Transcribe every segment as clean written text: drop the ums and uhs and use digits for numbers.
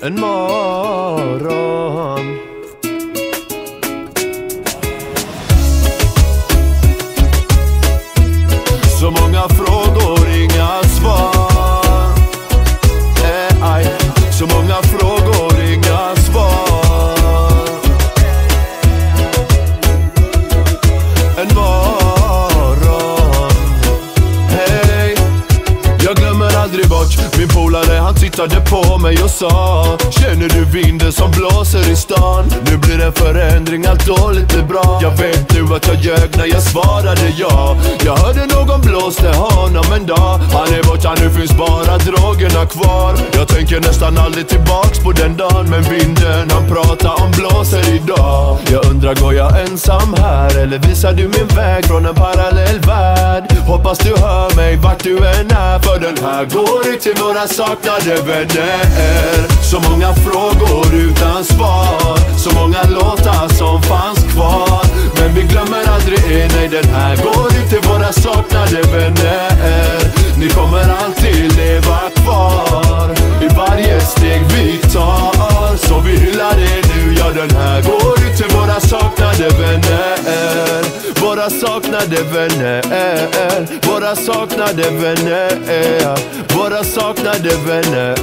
en morgon. Så många frågor, inga svar. Aj. Så många frågor, inga svar. En morgon. Hej. Jag glömmer aldrig bort min polare, han tittade på mig och sa: känner du vinden som blåser i stan? Nu blir det en förändring, allt dåligt blir bra. Jag vet nu att jag ljög när jag svarade ja. Jag hörde någon blåste honom en dag. Han är borta, nu finns bara drogerna kvar. Jag tänker nästan aldrig tillbaks på den dagen. Men vinden han pratar om blåser idag. Jag undrar, går jag ensam här? Eller visar du min väg från en parallell värld? Hoppas du hör mig vart du än är. För den här går ut till våra saknade vänner. Så många frågor utan svar. Så många låtar som fanns kvar. Men vi glömmer aldrig nej, den här går ut till våra saknade vänner. Ni kommer alltid leva kvar i varje steg vi tar. Så vi hyllar det nu, ja den här går ut till våra saknade vänner. Våra saknade vänner. Våra saknade vänner. Våra saknade vänner.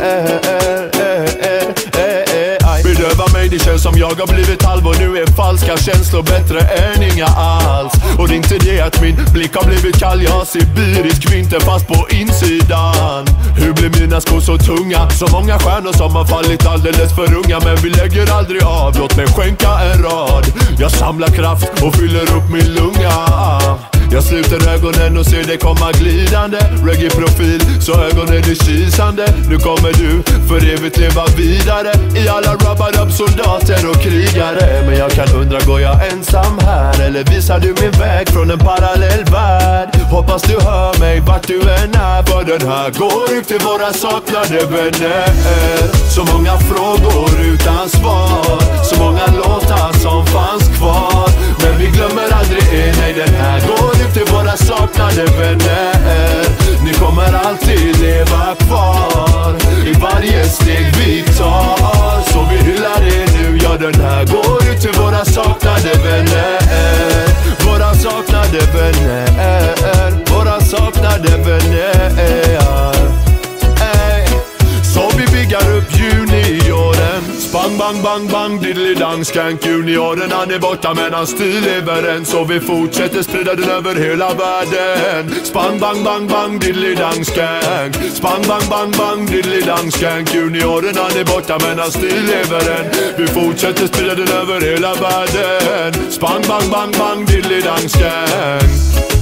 Bedöva mig, det känns som jag har blivit halv. Och nu är falska känslor bättre än inga alls. Och det är inte det att min blick har blivit kall. Jag har sibirisk vinter fast på insidan. Hur blir mina skor så tunga? Så många stjärnor som har fallit alldeles för unga. Men vi lägger aldrig av, låt mig skänka en rad. Jag samlar kraft och fyller upp min lunga. Jag sluter ögonen och ser det komma glidande. Reggae-profil, så ögonen är kisande. Nu kommer du för evigt leva vidare i alla rubber-up soldater och krigare. Men jag kan undra, går jag ensam här? Eller visar du min väg från en parallell värld? Hoppas du hör mig vart du än är. För den här går ut till våra saknade vänner. Så många frågor utan svar. Så många låtar som fanns kvar. Men vi glömmer aldrig nej, den här går ut till våra saknade vänner. Ni kommer alltid leva kvar i varje steg vi tar. Så vi hyllar det nu, ja den här går ut till våra saknade vänner. Våra saknade vänner. Våra saknade vänner. Så vi byggar upp junioren. Spang bang bang bang diddly dang skank. Junioren han är borta men hans stil lever än. Så vi fortsätter sprida den över hela världen. Spang bang bang bang diddly dang skank. Spang bang bang bang diddly dang skank. Junioren han är borta men hans stil lever än. Vi fortsätter sprida den över hela världen. Spang bang bang bang diddly dang skank.